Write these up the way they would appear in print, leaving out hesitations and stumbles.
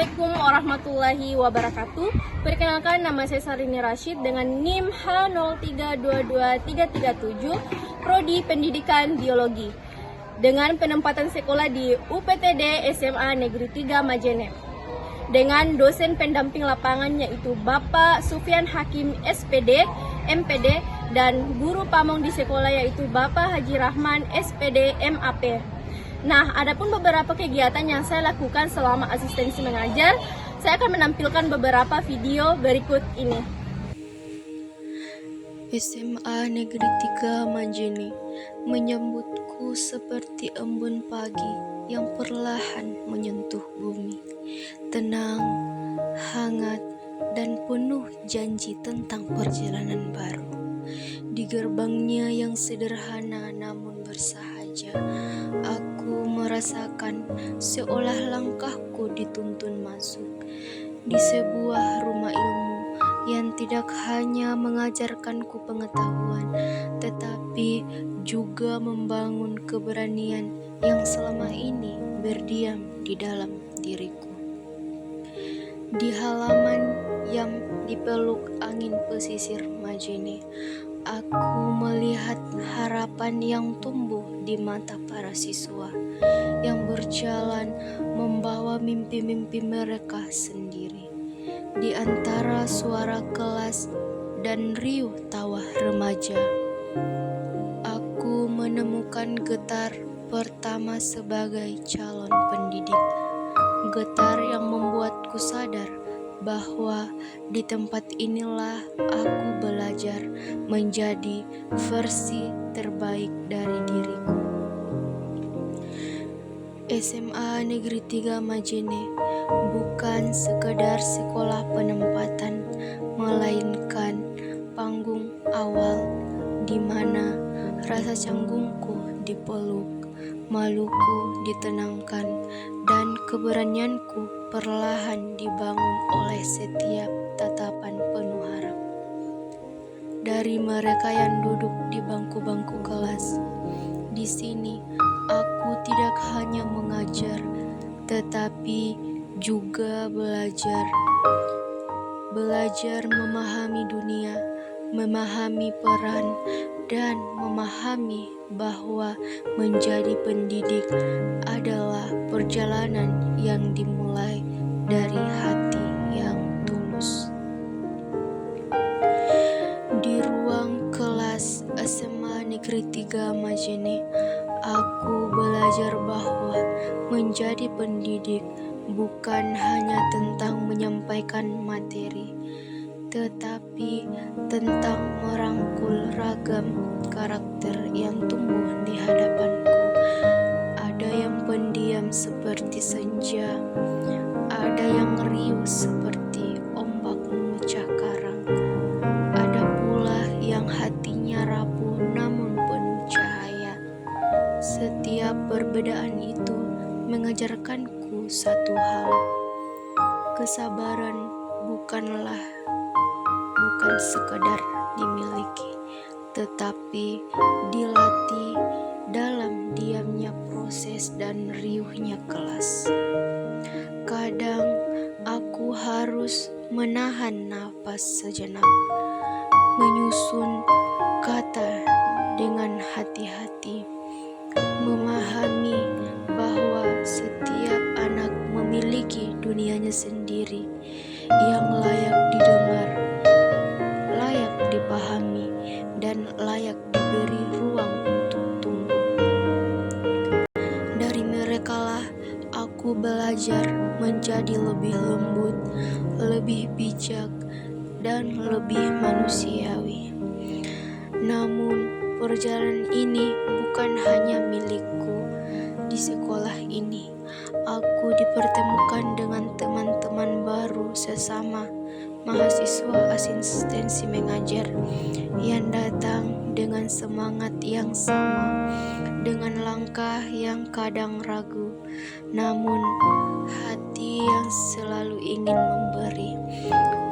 Assalamualaikum warahmatullahi wabarakatuh. Perkenalkan, nama saya Sarini Rashid dengan NIM H0322337, Prodi Pendidikan Biologi, dengan penempatan sekolah di UPTD SMA Negeri 3 Majene, dengan dosen pendamping lapangan yaitu Bapak Sufyan Hakim SPD, MPD, dan guru pamong di sekolah yaitu Bapak Haji Rahman SPD, MAP. Nah, adapun beberapa kegiatan yang saya lakukan selama asistensi mengajar, saya akan menampilkan beberapa video berikut ini. SMA Negeri 3 Majene menyambutku seperti embun pagi yang perlahan menyentuh bumi. Tenang, hangat, dan penuh janji tentang perjalanan baru. Di gerbangnya yang sederhana namun bersahaja, aku merasakan seolah langkahku dituntun masuk di sebuah rumah ilmu yang tidak hanya mengajarkanku pengetahuan, tetapi juga membangun keberanian yang selama ini berdiam di dalam diriku. Di halaman yang dipeluk angin pesisir Majene, aku melihat harapan yang tumbuh di mata para siswa yang berjalan membawa mimpi-mimpi mereka sendiri. Di antara suara kelas dan riuh tawa remaja, aku menemukan getar pertama sebagai calon pendidik. Getar yang membuatku sadar bahwa di tempat inilah aku belajar menjadi versi terbaik dari diriku. SMA Negeri 3 Majene bukan sekedar sekolah penempatan, melainkan panggung awal di mana rasa canggungku dipeluk, maluku ditenangkan, dan keberanianku perlahan dibangun oleh setiap tatapan penuh harap. Dari mereka yang duduk di bangku-bangku kelas, di sini aku tidak hanya mengajar, tetapi juga belajar memahami dunia, memahami peran, dan memahami bahwa menjadi pendidik adalah perjalanan yang dimulai dari hati yang tulus. Di ruang kelas SMA Negeri 3 Majene, aku belajar bahwa menjadi pendidik bukan hanya tentang menyampaikan materi, tetapi tentang merangkul ragam karakter yang tumbuh di hadapanku. Ada yang pendiam seperti senja, ada yang riuh seperti ombak memecah karang, ada pula yang hatinya rapuh namun penuh cahaya. Setiap perbedaan itu mengajarkanku satu hal: kesabaran bukan sekedar dimiliki, tetapi dilatih dalam diamnya proses dan riuhnya kelas. Kadang aku harus menahan napas sejenak, menyusun kata dengan hati-hati, memahami bahwa setiap anak memiliki dunianya sendiri yang layak didengar, layak dipahami, dan layak diberi ruang untuk tumbuh. Dari merekalah aku belajar menjadi lebih lembut, lebih bijak, dan lebih manusiawi. Namun, perjalanan ini bukan hanya milikku. Di sekolah ini, aku dipertemukan dengan teman-teman baru sesama mahasiswa asistensi mengajar yang datang dengan semangat yang sama, dengan langkah yang kadang ragu, namun hati yang selalu ingin memberi.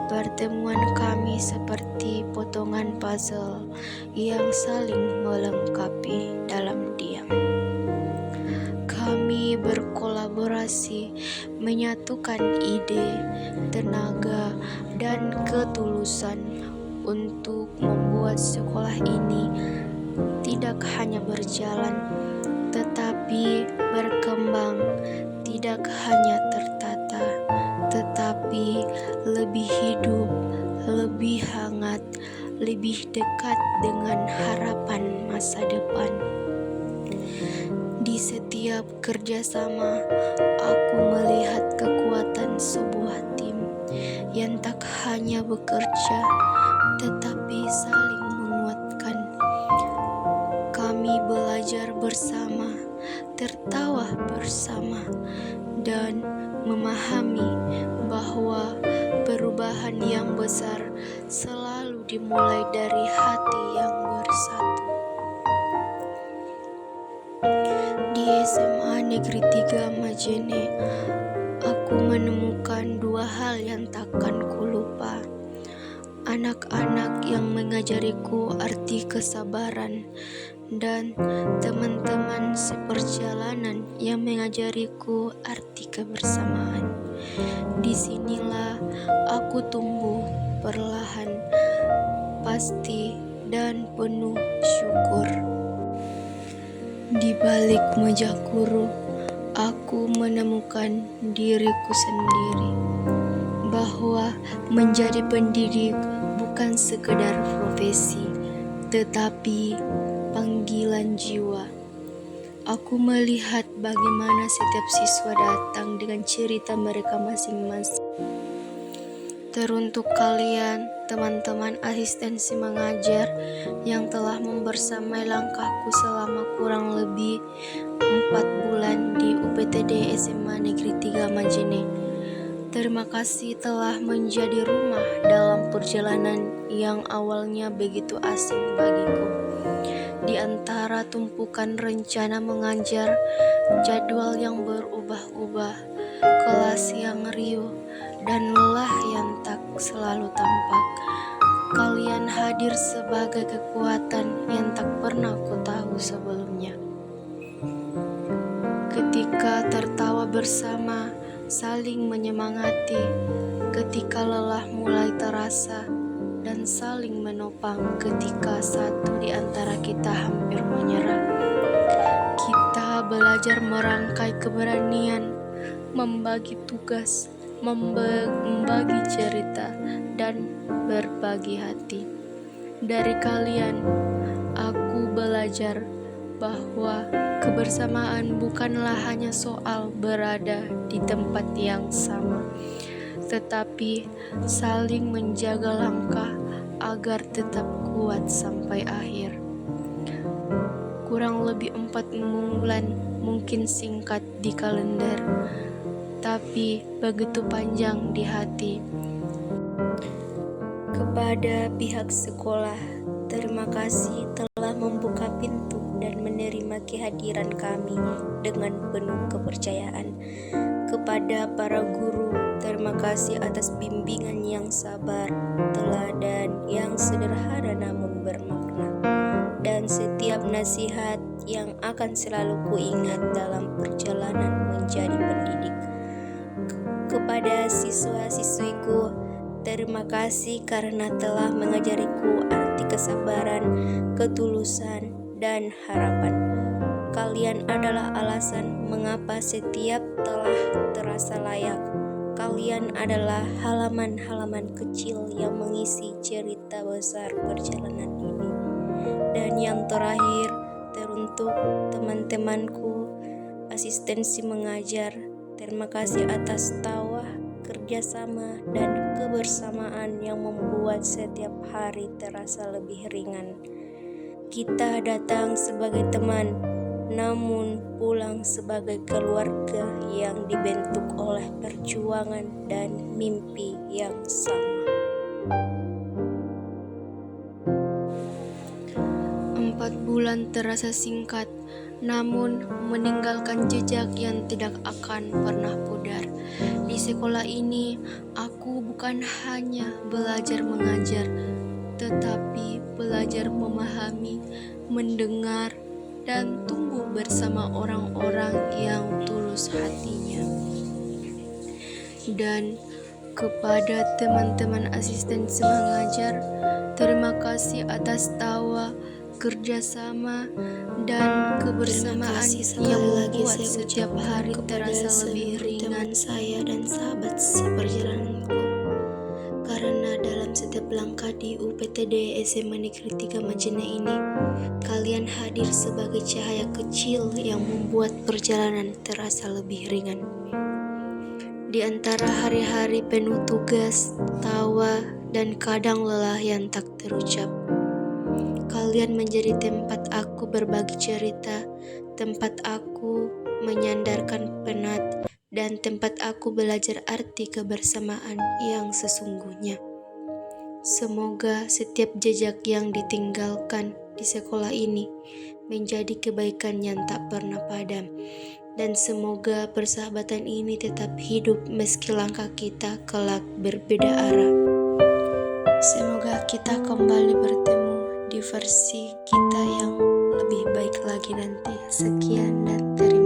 Pertemuan kami seperti potongan puzzle yang saling melengkapi dalam diam. Kami berkolaborasi menyatukan ide, tenaga, dan ketulusan untuk membuat sekolah ini tidak hanya berjalan, tetapi berkembang, tidak hanya tertata, tetapi lebih hidup, lebih hangat, lebih dekat dengan harapan masa depan. Di setiap kerjasama, aku melihat kekuatan sebuah tim yang tak hanya bekerja, tetapi saling menguatkan. Kami belajar bersama, tertawa bersama, dan memahami bahwa perubahan yang besar selalu dimulai dari hati yang bersatu. Di SMA Negeri 3 Majene, aku menemukan dua hal yang takkan kulupa. Anak-anak yang mengajariku arti kesabaran, dan teman-teman seperjalanan yang mengajariku arti kebersamaan. Disinilah aku tumbuh perlahan, pasti dan penuh syukur. Di balik meja guru, aku menemukan diriku sendiri, bahwa menjadi pendidik bukan sekedar profesi, tetapi panggilan jiwa. Aku melihat bagaimana setiap siswa datang dengan cerita mereka masing-masing. Teruntuk kalian, teman-teman asistensi mengajar yang telah membersamai langkahku selama kurang lebih 4 bulan di UPTD SMA Negeri 3 Majene. Terima kasih telah menjadi rumah dalam perjalanan yang awalnya begitu asing bagiku. Di antara tumpukan rencana mengajar, jadwal yang berubah-ubah, kelas yang riuh, dan lelah yang tak selalu tampak, kalian hadir sebagai kekuatan yang tak pernah ku tahu sebelumnya. Ketika tertawa bersama, saling menyemangati, ketika lelah mulai terasa, dan saling menopang ketika satu di antara kita hampir menyerah. Kita belajar merangkai keberanian, membagi tugas, membagi cerita, dan berbagi hati. Dari kalian, aku belajar bahwa kebersamaan bukanlah hanya soal berada di tempat yang sama, tetapi saling menjaga langkah agar tetap kuat sampai akhir. Kurang lebih 4 bulan mungkin singkat di kalender, tapi begitu panjang di hati. Kepada pihak sekolah, terima kasih telah membuka pintu dan menerima kehadiran kami dengan penuh kepercayaan. Kepada para guru, terima kasih atas bimbingan yang sabar, teladan yang sederhana namun bermakna, dan setiap nasihat yang akan selalu kuingat dalam perjalanan menjadi pendidik. Kepada siswa-siswiku, terima kasih karena telah mengajariku arti kesabaran, ketulusan, dan harapan. Kalian adalah alasan mengapa setiap telah terasa layak. Kalian adalah halaman-halaman kecil yang mengisi cerita besar perjalanan ini. Dan yang terakhir, teruntuk teman-temanku asistensi mengajar, terima kasih atas tawa, kerjasama, dan kebersamaan yang membuat setiap hari terasa lebih ringan. Kita datang sebagai teman, namun pulang sebagai keluarga yang dibentuk oleh perjuangan dan mimpi yang sama. 4 bulan terasa singkat, namun meninggalkan jejak yang tidak akan pernah pudar. Di sekolah ini, aku bukan hanya belajar mengajar, tetapi belajar memahami, mendengar, dan tumbuh bersama orang-orang yang tulus hatinya. Dan kepada teman-teman asistensi mengajar, terima kasih atas tawa, kerjasama, dan kebersamaan yang membuat setiap hari terasa lebih ringan. Saya dan sahabat seperjalananku, karena dalam setiap langkah di UPTD SMA Negeri 3 Majene ini, kalian hadir sebagai cahaya kecil yang membuat perjalanan terasa lebih ringan. Di antara hari-hari penuh tugas, tawa, dan kadang lelah yang tak terucap, kalian menjadi tempat aku berbagi cerita, tempat aku menyandarkan penat, dan tempat aku belajar arti kebersamaan yang sesungguhnya. Semoga setiap jejak yang ditinggalkan di sekolah ini menjadi kebaikan yang tak pernah padam, dan semoga persahabatan ini tetap hidup meski langkah kita kelak berbeda arah. Semoga kita kembali bertemu di versi kita yang lebih baik lagi nanti. Sekian dan terima kasih.